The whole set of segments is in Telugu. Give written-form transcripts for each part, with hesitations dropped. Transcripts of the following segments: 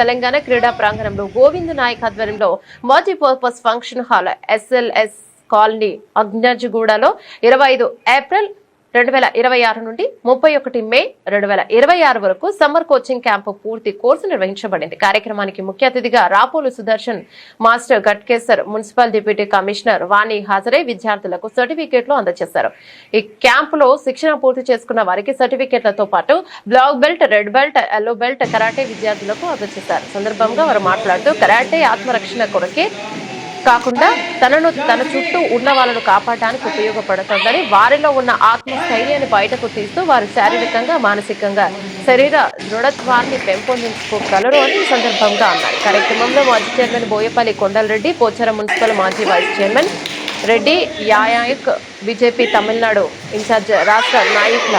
తెలంగాణ క్రీడా ప్రాంగణంలో గోవింద్ నాయక్ ఆధ్వర్యంలో multipurpose function hall SLS colony అగ్నజ్గూడలో 25 ఏప్రిల్ 2026 నుండి 31 మే 2026 వరకు సమ్మర్ కోచింగ్ క్యాంపు పూర్తి కోర్సు నిర్వహించబడింది. కార్యక్రమానికి ముఖ్య అతిథిగా Rapolu Sudarshan master Ghatkesar municipal deputy commissioner Vani హాజరై విద్యార్థులకు సర్టిఫికెట్లు అందజేశారు. ఈ క్యాంపులో శిక్షణ పూర్తి చేసుకున్న వారికి సర్టిఫికెట్లతో పాటు black belt, red belt, yellow belt karate విద్యార్థులకు అందజేశారు. సందర్భంగా వారు మాట్లాడుతూ కరాటే ఆత్మరక్షణ కొరకే కాకుండా తన చుట్టూ ఉన్న వాళ్ళను కాపాడడానికి ఉపయోగపడుతుందని, వారిలో ఉన్న ఆత్మస్థైర్యాన్ని బయటకు తీస్తూ వారు శారీరకంగా మానసికంగా శరీర దృఢత్వాన్ని పెంపొందించుకోగలరు అని ఈ సందర్భంగా అన్నారు. కార్యక్రమంలో మాజీ చైర్మన్ బోయపల్లి కొండలరెడ్డి, పోచారం మున్సిపల్ మాజీ వైస్ చైర్మన్ రెడ్డి యాయాయక్, బీజేపీ తమిళనాడు ఇన్ఛార్జ్ రాష్ట్ర నాయకుల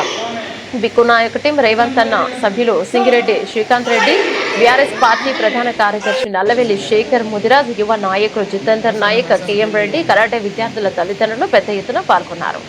బిక్కునాయక్ టీం, రేవంత్ అన్న సభ్యులు సింగిరెడ్డి శ్రీకాంత్ రెడ్డి, బీఆర్ఎస్ పార్టీ ప్రధాన కార్యదర్శి నల్లవెల్లి శేఖర్ ముదిరాజ్, యువ నాయకులు జితేందర్ నాయక్, KM రెడ్డి, కరాటే విద్యార్థుల తల్లిదండ్రులు పెద్ద ఎత్తున పాల్గొన్నారు.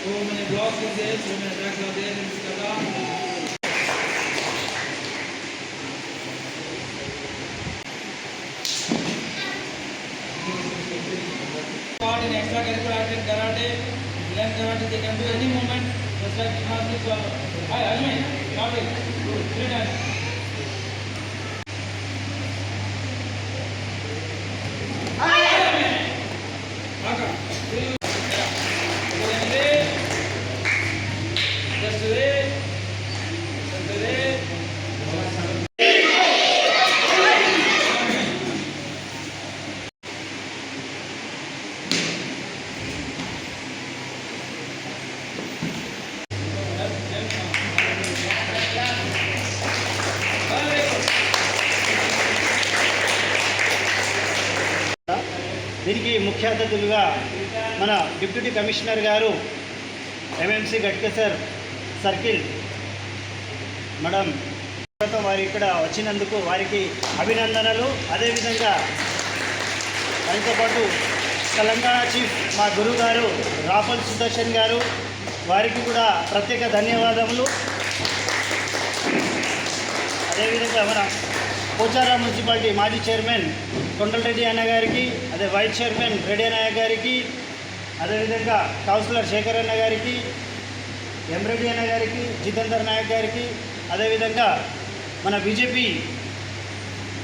So many blocks is there, so many tracks are there in this Kala. Part in extracurricular activity, karate, learn karate, they can do any movement, just like gymnastics or hi, Ajmi, karate, good, 3 times. దీనికి ముఖ్య అతిథులుగా మన డిప్యూటీ కమిషనర్ గారు MMC గట్కేసర్ సర్కిల్ మేడం వారు ఇక్కడ వచ్చినందుకు వారికి అభినందనలు. అదేవిధంగా దాంతో పాటు తెలంగాణ చీఫ్ మా గురువు గారు రాపోలు సుదర్శన్ గారు, వారికి కూడా ప్రత్యేక ధన్యవాదములు. అదేవిధంగా మన పోచారం మున్సిపాలిటీ మాజీ చైర్మన్ కొండలరెడ్డి అన్న గారికి, అదే వైస్ చైర్మన్ రెడ్డి నాయక్ గారికి, అదేవిధంగా కౌన్సిలర్ శేఖర్ అన్న గారికి, రెడ్డి అన్న గారికి, జితేందర్ నాయక్ గారికి, అదేవిధంగా మన బీజేపీ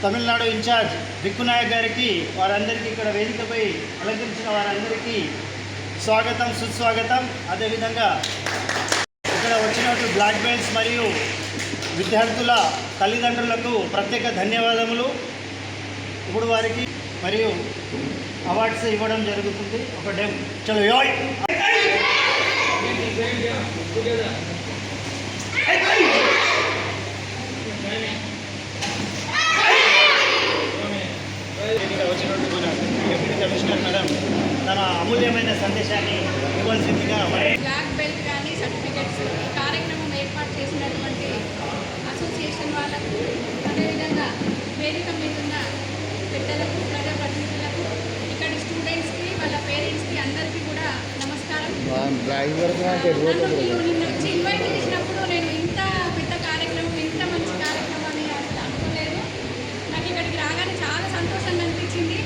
తమిళనాడు ఇన్ఛార్జ్ బిక్కునాయక్ గారికి, వారందరికీ ఇక్కడ వేదికపై అలంకరించిన వారందరికీ స్వాగతం, సుస్వాగతం. అదేవిధంగా ఇక్కడ వచ్చినట్టు బ్లాక్ బెల్ట్స్ మరియు విద్యార్థుల తల్లిదండ్రులకు ప్రత్యేక ధన్యవాదములు. ఇప్పుడు వారికి మరియు అవార్డ్స్ ఇవ్వడం జరుగుతుంది. ఒక డెమ్ చలో యోయ్ వచ్చినట్టు మన డిప్యూటీ కమిషనర్ మేడం తన అమూల్యమైన సందేశాన్ని ఇవ్వాల్సిందిగా బ్లాక్ బెల్ట్ కానీ సర్టిఫికెట్స్ కార్యక్రమం ఏర్పాటు చేసినటువంటి అసోసియేషన్ వాళ్ళకు, అదేవిధంగా వేదిక మీద ఉన్న పెద్దలకు, ప్రజాప్రతినిధులకు, ఇక్కడి స్టూడెంట్స్కి, వాళ్ళ పేరెంట్స్కి అందరికీ కూడా నమస్కారం. నిన్న వచ్చి ఇన్వైట్ చేసినప్పుడు నేను ఇంత పెద్ద కార్యక్రమం, ఇంత మంచి కార్యక్రమాన్ని అసలు అనుకోలేదు. నాకు ఇక్కడికి రాగానే చాలా సంతోషంగా అనిపించింది.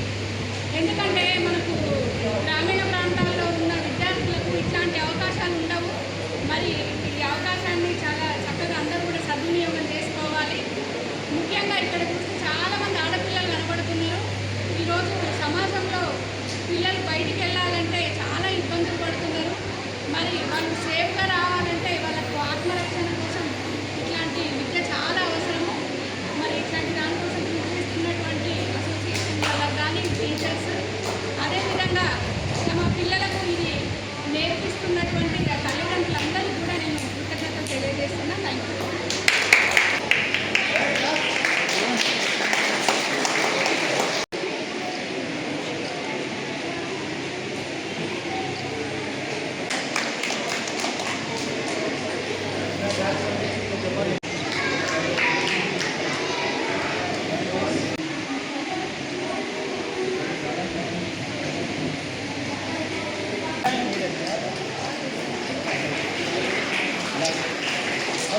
On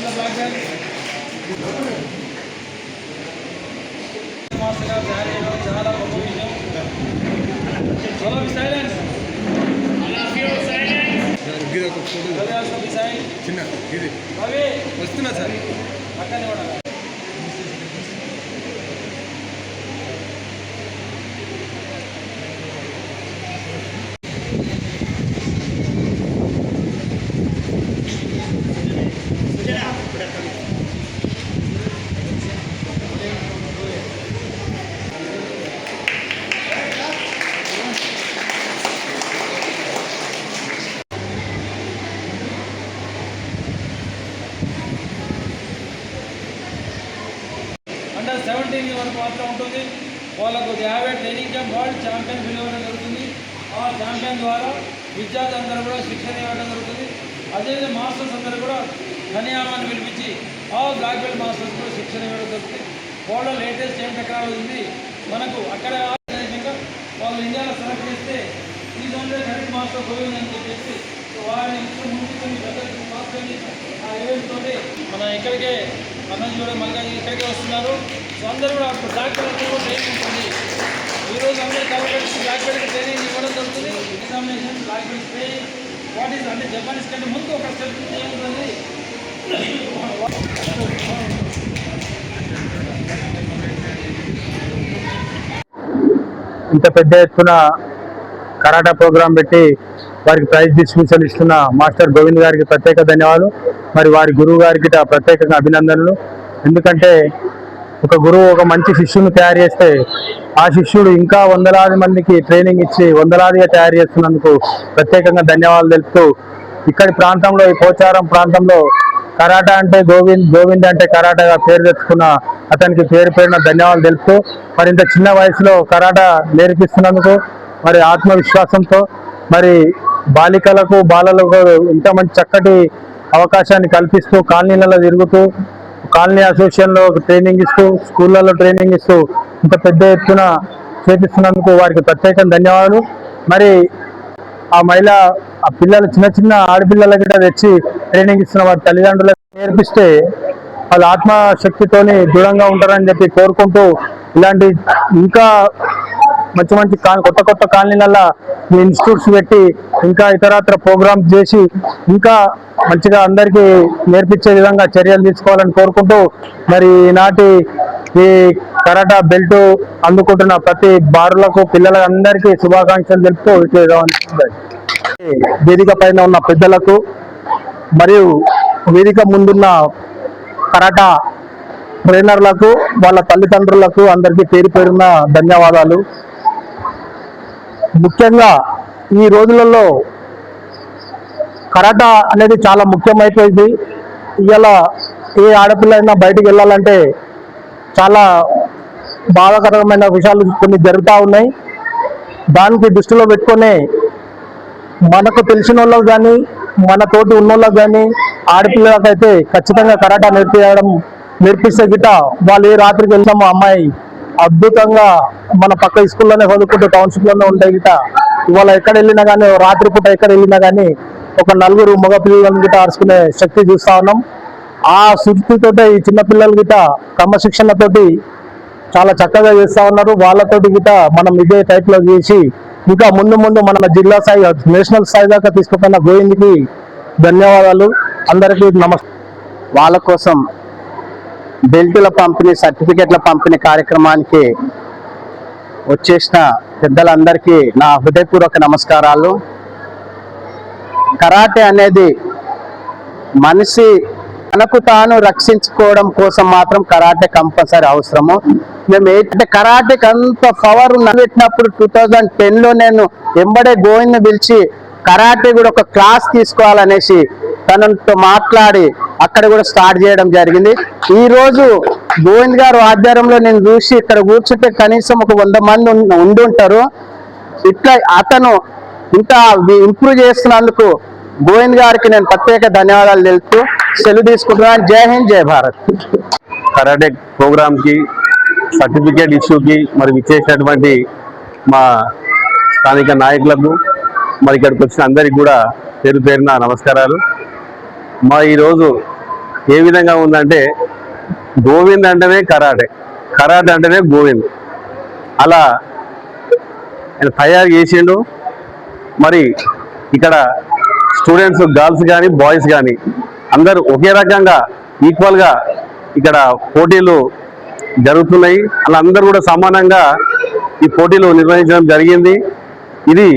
the black belt. Master గారు తయారు చేయడం చాలా గొప్ప విషయం. All of silence. చిన్న ఇది రవి వస్తున్నా సార్ పక్కనే ఉండాలి. అండర్ 17 వరకు మాత్రం ఉంటుంది. వాళ్ళకు 50 ట్రైనింగ్ క్యాంప్ వరల్డ్ ఛాంపియన్ పిలవడం జరుగుతుంది. ఆ ఛాంపియన్ ద్వారా విద్యార్థులందరూ కూడా శిక్షణ ఇవ్వడం జరుగుతుంది. అదేవిధంగా మాస్టర్స్ అందరూ కూడా ధన్యవాదాన్ని పిలిపించి ఆ బ్లాక్ బెల్ట్ మాస్టర్స్ కూడా శిక్షణ ఇవ్వడం జరుగుతుంది. వాళ్ళ లేటెస్ట్ ఏం టెక్నాలజీ ఉంది మనకు అక్కడ వాళ్ళు ఇండియాలో సెలెక్ట్ చేస్తే ఈ దాంట్లో కరెక్ట్ మాస్టర్ గోవింద్ అని చెప్పేసి వారిని ముందుకొని ఆ ఈవెంట్ తోటి మన ఇక్కడికే అన్నం కూడా మళ్ళీ ఇక్కడికే వస్తున్నారు. సో అందరూ కూడా బ్లాక్ బెల్ట్ కూడా ట్రైనింగ్ ఉంటుంది. ఈరోజు అందరూ కాబట్టి బ్లాక్ బెల్ట్ ట్రైనింగ్ ఇవ్వడం జరుగుతుంది. Examination black belt training what is అంటే జపానీస్ కంటే ముందు ఒక స్టెప్ ఏముంటుంది. ఇంత పెద్ద ఎత్తున కరాటా ప్రోగ్రాం పెట్టి వారికి ప్రైజ్ డిస్ట్రిబ్యూషన్ ఇస్తున్న మాస్టర్ గోవింద్ గారికి ప్రత్యేక ధన్యవాదాలు. మరి వారి గురువు గారికి ప్రత్యేకంగా అభినందనలు. ఎందుకంటే ఒక గురువు ఒక మంచి శిష్యుని తయారు చేస్తే ఆ శిష్యుడు ఇంకా వందలాది మందికి ట్రైనింగ్ ఇచ్చి వందలాదిగా తయారు చేస్తున్నందుకు ప్రత్యేకంగా ధన్యవాదాలు తెలుపుతూ ఇక్కడి ప్రాంతంలో ఈ పోచారం ప్రాంతంలో కరాటా అంటే గోవింద్ అంటే కరాటాగా పేరు తెచ్చుకున్న అతనికి పేరున ధన్యవాదాలు తెలుపుతూ మరి ఇంత చిన్న వయసులో కరాటా నేర్పిస్తున్నందుకు మరి ఆత్మవిశ్వాసంతో మరి బాలికలకు బాలలకు ఇంత మంచి చక్కటి అవకాశాన్ని కల్పిస్తూ కాలనీలలో తిరుగుతూ కాలనీ అసోసియేషన్లో ట్రైనింగ్ ఇస్తూ స్కూళ్ళలో ట్రైనింగ్ ఇస్తూ ఇంత పెద్ద ఎత్తున చేపిస్తున్నందుకు వారికి ప్రత్యేక ధన్యవాదాలు. మరి ఆ మహిళ ఆ పిల్లలు చిన్న ఆడపిల్లలకి తెచ్చి ట్రైనింగ్ ఇస్తున్న వారి తల్లిదండ్రులకు నేర్పిస్తే వాళ్ళు ఆత్మశక్తితోని దృఢంగా ఉంటారని చెప్పి కోరుకుంటూ ఇలాంటి ఇంకా మంచి కొత్త కాలనీలలో ఇన్స్టిట్యూట్స్ పెట్టి ఇంకా ఇతరత్ర ప్రోగ్రామ్స్ చేసి ఇంకా మంచిగా అందరికీ నేర్పించే విధంగా చర్యలు తీసుకోవాలని కోరుకుంటూ మరి ఈనాటి ఈ కరాటా బెల్ట్ అందుకుంటున్న ప్రతి బారులకు పిల్లలందరికీ శుభాకాంక్షలు తెలుపుతూ వేదిక పైన ఉన్న పెద్దలకు మరియు వేదిక ముందున్న కరాటా ట్రైనర్లకు వాళ్ళ తల్లిదండ్రులకు అందరికీ పేరున ధన్యవాదాలు. ముఖ్యంగా ఈ రోజులలో కరాటా అనేది చాలా ముఖ్యమైపోయింది. ఇవాళ ఏ ఆడపిల్ల అయినా బయటికి వెళ్ళాలంటే చాలా బాధాకరమైన విషయాలు కొన్ని జరుగుతూ ఉన్నాయి. దానికి దృష్టిలో పెట్టుకొని మనకు తెలిసిన వాళ్ళకు కానీ మన తోటి ఉన్న వాళ్ళకు కానీ ఆడపిల్లలకైతే ఖచ్చితంగా కరాటా నేర్పిస్తే గిట్ట వాళ్ళు ఏ రాత్రికి వెళ్తామో అమ్మాయి అద్భుతంగా మన పక్క స్కూల్లోనే చదువుకుంటూ టౌన్షిప్లోనే ఉంటాయి గిట ఇవాళ ఎక్కడ వెళ్ళినా కానీ రాత్రిపూట ఎక్కడ వెళ్ళినా కానీ ఒక నలుగురు మగ పిల్లలను గిట ఆడుకునే శక్తి చూస్తా ఉన్నాం. ఆ శక్తితో ఈ చిన్నపిల్లలు గిట క్రమశిక్షణతోటి చాలా చక్కగా చేస్తా ఉన్నారు. వాళ్ళతోటి గిట మనం ఇదే టైప్ లో చేసి ఇంకా ముందు మన జిల్లా స్థాయి నేషనల్ స్థాయి దాకా తీసుకుపోయిన గోవింద్కి ధన్యవాదాలు. అందరికీ నమస్తే. వాళ్ళ కోసం బెల్టుల పంపిణీ సర్టిఫికెట్ల పంపిణీ కార్యక్రమానికి వచ్చేసిన పెద్దలందరికీ నా హృదయపూర్వక నమస్కారాలు. కరాటే అనేది మనిషి తనకు తాను రక్షించుకోవడం కోసం మాత్రం కరాటే కంపల్సరీ అవసరము. మేము ఏంటంటే కరాటేకి అంత పవర్ పెట్టినప్పుడు 2010లో నేను ఎంబడే గోవింద్ని పిలిచి కరాటే కూడా ఒక క్లాస్ తీసుకోవాలనేసి తనతో మాట్లాడి అక్కడ కూడా స్టార్ట్ చేయడం జరిగింది. ఈ రోజు గోవింద్ గారు ఆధ్వర్యంలో నేను చూసి ఇక్కడ కూర్చుంటే కనీసం ఒక 100 మంది ఉండి ఉంటారు. ఇట్లా అతను ఇంకా ఇంప్రూవ్ చేస్తున్నందుకు గోవింద్ గారికి నేను ప్రత్యేక ధన్యవాదాలు తెలుపుతూ సెలవు తీసుకుంటున్నాను. జై హింద్, జై భారత్. కరాటే ప్రోగ్రామ్కి సర్టిఫికేట్ ఇష్యూకి మరి విచ్చేసినటువంటి మా స్థానిక నాయకులకు మరి ఇక్కడికి వచ్చిన అందరికి కూడా పేరు పేరున నమస్కారాలు. మా ఈరోజు ఏ విధంగా ఉందంటే గోవింద్ అంటేనే కరాటే, కరాటే అంటేనే గోవింద్, అలా ఆయన తయారు చేసిండు. మరి ఇక్కడ స్టూడెంట్స్ గర్ల్స్ కానీ బాయ్స్ కానీ అందరూ ఒకే రకంగా ఈక్వల్గా ఇక్కడ పోటీలు జరుగుతున్నాయి. అలా అందరూ కూడా సమానంగా ఈ పోటీలు నిర్వహించడం జరిగింది. ఇది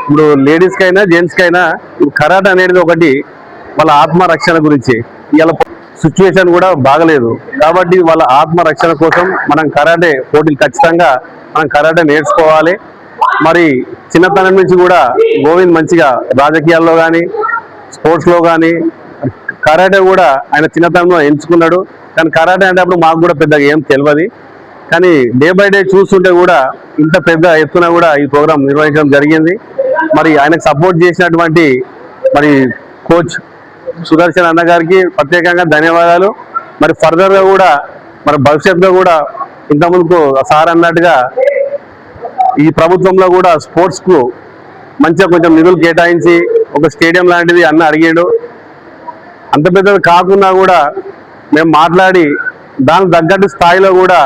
ఇప్పుడు లేడీస్కైనా జెంట్స్కైనా కరాటే అనేది ఒకటి వాళ్ళ ఆత్మరక్షణ గురించి. ఇలా సిచ్యువేషన్ కూడా బాగలేదు కాబట్టి వాళ్ళ ఆత్మరక్షణ కోసం మనం కరాటే పోటీలు ఖచ్చితంగా మనం కరాటే నేర్చుకోవాలి. మరి చిన్నతనం నుంచి కూడా గోవింద్ మంచిగా రాజకీయాల్లో కానీ స్పోర్ట్స్లో కానీ కరాటే కూడా ఆయన చిన్నతనంలో ఎంచుకున్నాడు. కానీ కరాటే అంటే అప్పుడు మాకు కూడా పెద్దగా ఏం తెలియదు. కానీ డే బై డే చూస్తుంటే కూడా ఇంత పెద్ద ఎత్తున కూడా ఈ ప్రోగ్రాం నిర్వహించడం జరిగింది. మరి ఆయనకు సపోర్ట్ చేసినటువంటి మరి కోచ్ సుదర్శన్ అన్న గారికి ప్రత్యేకంగా ధన్యవాదాలు. మరి ఫర్దర్గా కూడా మరి భవిష్యత్తులో కూడా ఇంతకుముందుకు సార్ అన్నట్టుగా ఈ ప్రభుత్వంలో కూడా స్పోర్ట్స్కు మంచిగా కొంచెం నిధులు కేటాయించి ఒక స్టేడియం లాంటిది అన్న అడిగాడు. అంత పెద్దది కాకుండా కూడా మేము మాట్లాడి దానికి తగ్గట్టు స్థాయిలో కూడా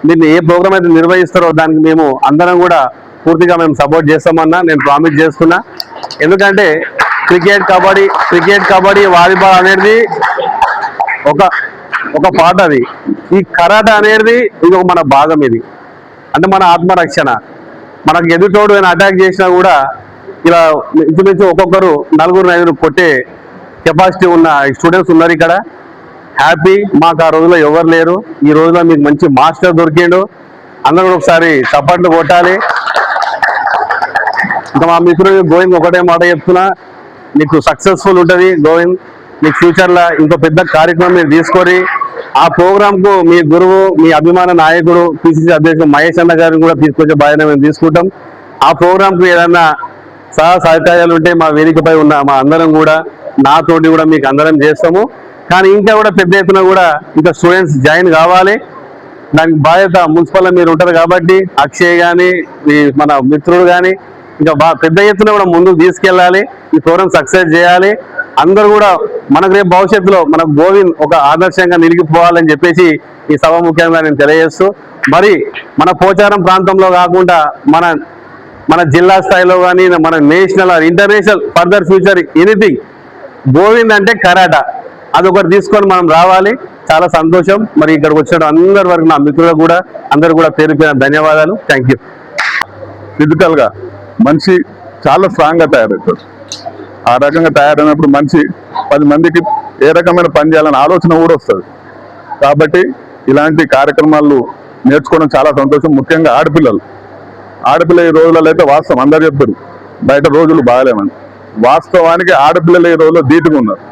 మీరు ఏ ప్రోగ్రామ్ అయితే నిర్వహిస్తారో దానికి మేము అందరం కూడా పూర్తిగా మేము సపోర్ట్ చేస్తామన్నా నేను ప్రామిస్ చేస్తున్నా. ఎందుకంటే క్రికెట్ కబడ్డీ వాలీబాల్ అనేది ఒక పాట, అది ఈ కరాటే అనేది ఇది మన భాగం. ఇది అంటే మన ఆత్మరక్షణ. మనకు ఎదుటోడు ఏమైనా అటాక్ చేసినా కూడా ఇలా ఇంచుమించు ఒక్కొక్కరు 4-5 కొట్టే కెపాసిటీ ఉన్న స్టూడెంట్స్ ఉన్నారు ఇక్కడ. హ్యాపీ. మాకు ఆ రోజులో ఎవరు లేరు. ఈ రోజులో మీకు మంచి మాస్టర్ దొరికిండు. అందరూ కూడా ఒకసారి చప్పట్లు కొట్టాలి. ఇంకా మా మిత్రుడు గోవింద్ ఒకటే మాట చెప్తున్నా, నీకు సక్సెస్ఫుల్ ఉంటుంది గోవింద్. మీకు ఫ్యూచర్లో ఇంకో పెద్ద కార్యక్రమం మీరు తీసుకొని ఆ ప్రోగ్రాంకు మీ గురువు మీ అభిమాన నాయకుడు పిసిసి అధ్యక్షుడు మహేష్ అన్న గారిని కూడా తీసుకొచ్చే బాధ్యత మేము తీసుకుంటాం. ఆ ప్రోగ్రాంకు ఏదన్నా సహకార్యాలు ఉంటే మా వేదికపై ఉన్న మా అందరం కూడా నాతోటి కూడా మీకు అందరం చేస్తాము. కానీ ఇంకా కూడా పెద్ద ఎత్తున కూడా ఇంకా స్టూడెంట్స్ జాయిన్ కావాలి. దానికి బాధ్యత మున్సిపల్లో మీరు ఉంటారు కాబట్టి అక్షయ్ కానీ మన మిత్రుడు కానీ ఇంకా పెద్ద ఎత్తున కూడా ముందుకు తీసుకెళ్ళాలి. ఈ ప్రోగ్రాం సక్సెస్ చేయాలి. అందరూ కూడా మనకు రేపు భవిష్యత్తులో మన గోవింద్ ఒక ఆదర్శంగా నిలిగిపోవాలని చెప్పేసి ఈ సభ ముఖ్యంగా నేను తెలియజేస్తూ, మరి మన పోచారం ప్రాంతంలో కాకుండా మన జిల్లా స్థాయిలో కానీ మన national are international further future anything Govind అంటే కరాటా అదొకటి తీసుకొని మనం రావాలి. చాలా సంతోషం. మరి ఇక్కడికి వచ్చిన అందరి వరకు నా మిత్రులకు కూడా అందరు కూడా పేరు ధన్యవాదాలు. Thank you. ఫిజికల్గా మనిషి చాలా స్ట్రాంగ్గా తయారవుతాడు. ఆ రకంగా తయారైనప్పుడు మనిషి 10 మందికి ఏ రకమైన పని చేయాలనే ఆలోచన కూడా వస్తుంది. కాబట్టి ఇలాంటి కార్యక్రమాలు నేర్చుకోవడం చాలా సంతోషం. ముఖ్యంగా ఆడపిల్ల ఈ రోజులలో అయితే వాస్తవం అందరు చెప్తారు బయట రోజులు బాగాలేమని. వాస్తవానికి ఆడపిల్లలు ఈ రోజుల్లో ధీటుగా ఉన్నారు.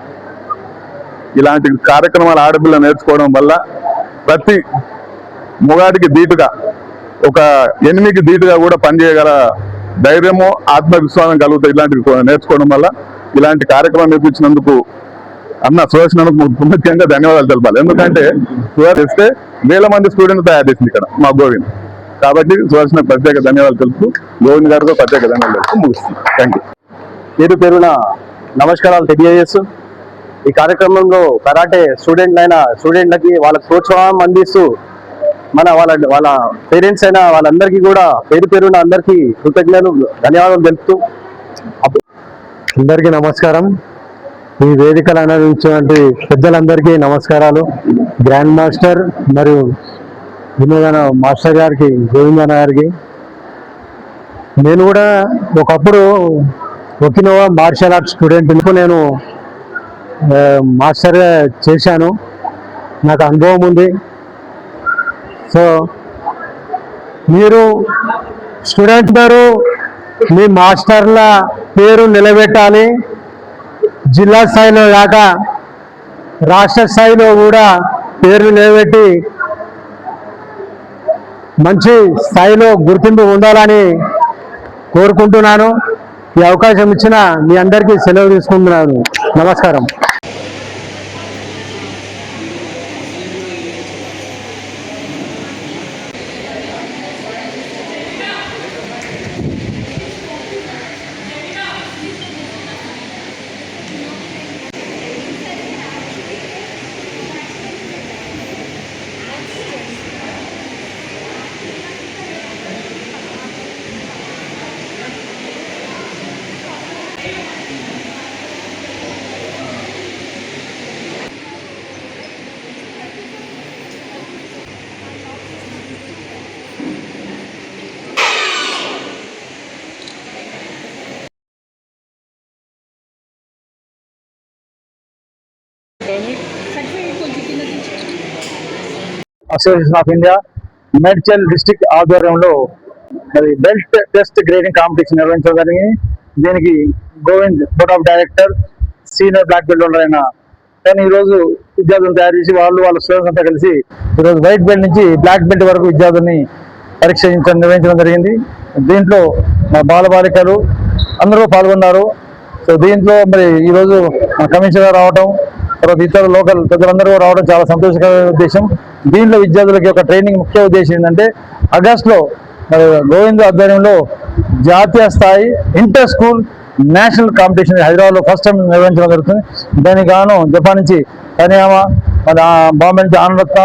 ఇలాంటి కార్యక్రమాలు ఆడపిల్ల నేర్చుకోవడం వల్ల ప్రతి మొగాడికి ధీటుగా ఒక ఎనిమికి ధీటుగా కూడా పనిచేయగల ధైర్యము ఆత్మవిశ్వాసం కలుగుతాయి ఇలాంటివి నేర్చుకోవడం వల్ల. ఇలాంటి కార్యక్రమం నేర్పించినందుకు అన్న సుదర్శనకు ముఖ్యంగా ధన్యవాదాలు తెలపాలి. ఎందుకంటే చేస్తే 1000 మంది స్టూడెంట్ తయారు చేసింది ఇక్కడ మా గోవింద్. కాబట్టి సుదర్శనకు ప్రత్యేక ధన్యవాదాలు తెలుపుతూ గోవింద్ గారితో ప్రత్యేక ధన్యవాదాలు తెలుపుతూ ముగిస్తుంది. Thank you. పేరున నమస్కారాలు తెలియజేస్తూ ఈ కార్యక్రమంలో కరాటే స్టూడెంట్లకి వాళ్ళకి ప్రోత్సాహం అందిస్తూ వాళ్ళ పేరెంట్స్ అయినా వాళ్ళందరికీ కూడా పేరున అందరికీ కృతజ్ఞతలు ధన్యవాదాలు తెలుపుతూ అందరికీ నమస్కారం. ఈ వేదికలు అందించినటువంటి పెద్దలందరికీ నమస్కారాలు. గ్రాండ్ మాస్టర్ మరియు వినోదన మాస్టర్ గారికి, గోవిందన్న గారికి. నేను కూడా ఒకప్పుడు ఒకినోవా మార్షల్ ఆర్ట్స్ స్టూడెంట్. నేను మాస్టర్గా చేశాను. నాకు అనుభవం ఉంది. సో మీరు స్టూడెంట్ గారు మీ మాస్టర్ల పేరు నిలబెట్టాలి. జిల్లా స్థాయిలో కాక రాష్ట్ర స్థాయిలో కూడా పేరు నిలబెట్టి మంచి స్థాయిలో గుర్తింపు ఉండాలని కోరుకుంటున్నాను. ఈ అవకాశం ఇచ్చిన మీ అందరికీ సెలవు తీసుకుంటున్నాను. నమస్కారం. Association of India Medchal district ఆధ్వర్యంలో మరి బెల్ట్ టెస్ట్ గ్రేడింగ్ కాంపిటీషన్ నిర్వహించడం జరిగింది. దీనికి Govind board of director senior black belt holder అయిన కానీ ఈరోజు విద్యార్థులను తయారు చేసి వాళ్ళ స్టూడెంట్స్ అంతా కలిసి ఈరోజు వైట్ బెల్ట్ నుంచి బ్లాక్ బెల్ట్ వరకు విద్యార్థుల్ని నిర్వహించడం జరిగింది. దీంట్లో మా బాలబాలికలు అందరూ పాల్గొన్నారు. సో దీంట్లో మరి ఈరోజు కమిషనర్ రావడం, తర్వాత ఇతర లోకల్ పెద్దలందరూ రావడం చాలా సంతోషకరమైన ఉద్దేశం. దీంట్లో విద్యార్థులకి ఒక ట్రైనింగ్ ముఖ్య ఉద్దేశం ఏంటంటే ఆగస్టులో మరి గోవింద్ ఆధ్వర్యంలో జాతీయ స్థాయి ఇంటర్ స్కూల్ నేషనల్ కాంపిటీషన్ హైదరాబాద్లో ఫస్ట్ టైం నిర్వహించడం జరుగుతుంది. దానికి గాను జపాన్ నుంచి కనియామా, మరి బాంబే నుంచి ఆనందత్త,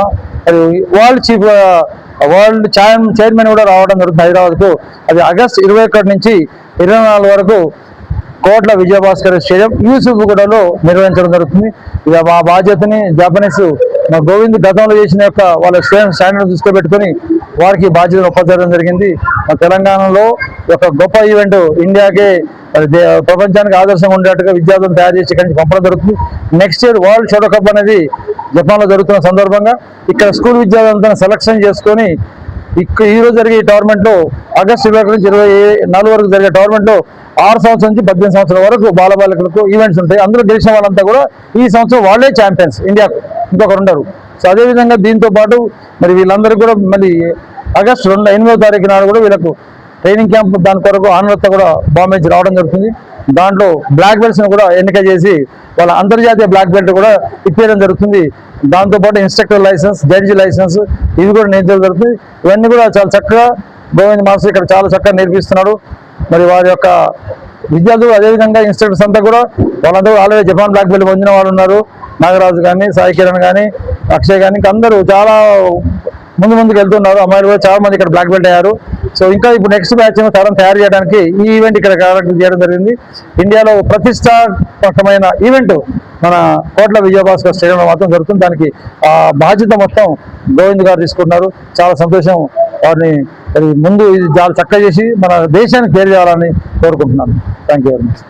మరి వరల్డ్ చైర్మన్ కూడా రావడం జరుగుతుంది హైదరాబాద్కు. అది ఆగస్టు 21 నుంచి 24 వరకు కోట్ల విజయభాస్కర్ స్టేడియం యూసుఫ్గూడలో నిర్వహించడం జరుగుతుంది. ఇక మా బాధ్యతని జాపనీస్ మా గోవింద్ గతంలో చేసిన యొక్క వాళ్ళ స్టాండర్డ్ దృష్టిలో పెట్టుకొని వారికి బాధ్యతను ఒప్పజేయడం జరిగింది. మా తెలంగాణలో ఒక గొప్ప ఈవెంట్ ఇండియాకే ప్రపంచానికి ఆదర్శంగా ఉండేట్టుగా విద్యార్థులను తయారు చేసి ఇక్కడి నుంచి పంపడం జరుగుతుంది. నెక్స్ట్ ఇయర్ వరల్డ్ షోటో కప్ అనేది జపాన్లో జరుగుతున్న సందర్భంగా ఇక్కడ స్కూల్ విద్యార్థులంతా సెలక్షన్ చేసుకొని ఈ రోజు జరిగే ఈ టోర్నమెంట్లో ఆగస్టు 21 నుంచి 24 వరకు జరిగే టోర్నమెంట్లో 6 సంవత్సరాల నుంచి 18 సంవత్సరాల వరకు బాలబాలికలకు ఈవెంట్స్ ఉంటాయి. అందులో గెలిచిన వాళ్ళంతా కూడా ఈ సంవత్సరం వాళ్ళే ఛాంపియన్స్, ఇండియాకు ఇంకొకరు ఉండరు. సో అదేవిధంగా దీంతో పాటు మరి వీళ్ళందరికీ కూడా మళ్ళీ ఆగస్టు 8వ తారీఖు నాడు కూడా వీళ్ళకు ట్రైనింగ్ క్యాంప్ దాని కొరకు ఆనందత కూడా బాంబే నుంచి రావడం జరుగుతుంది. దాంట్లో బ్లాక్ బెల్ట్స్ని కూడా ఎన్నిక చేసి వాళ్ళ అంతర్జాతీయ బ్లాక్ బెల్ట్ కూడా ఇప్పించడం జరుగుతుంది. దాంతోపాటు ఇన్స్ట్రక్టర్ లైసెన్స్, జడ్జి లైసెన్స్ ఇవి కూడా నేర్చడం జరుగుతుంది. ఇవన్నీ కూడా చాలా చక్కగా గోవింద్ మాస్టర్ ఇక్కడ చాలా చక్కగా నేర్పిస్తున్నాడు. మరి వారి యొక్క విద్యార్థులు అదేవిధంగా ఇన్స్ట్రక్టర్స్ అంతా కూడా వాళ్ళందరూ ఆల్రెడీ జపాన్ బ్లాక్ బెల్ట్ పొందిన వాళ్ళు ఉన్నారు. నాగరాజు కానీ, సాయి కిరణ్ కానీ, అక్షయ్ కానీ, ఇంకా అందరూ చాలా ముందుకు వెళ్తున్నారు. అమ్మాయిలు కూడా చాలా మంది ఇక్కడ బ్లాక్ బెల్ట్ అయ్యారు. సో ఇంకా ఇప్పుడు నెక్స్ట్ బ్యాచ్ తరం తయారు చేయడానికి ఈ ఈవెంట్ ఇక్కడ కండక్ట్ చేయడం జరిగింది. ఇండియాలో ప్రతిష్టాత్మకమైన ఈవెంట్ మన కోట్ల విజయభాస్కర్ స్టేడియంలో మాత్రం జరుగుతుంది. దానికి బాధ్యత మొత్తం గోవింద్ గారు తీసుకుంటున్నారు. చాలా సంతోషం. వారిని ముందు ఇది చాలా చక్కగా చేసి మన దేశానికి పేరు చేయాలని కోరుకుంటున్నాను. Thank you very much.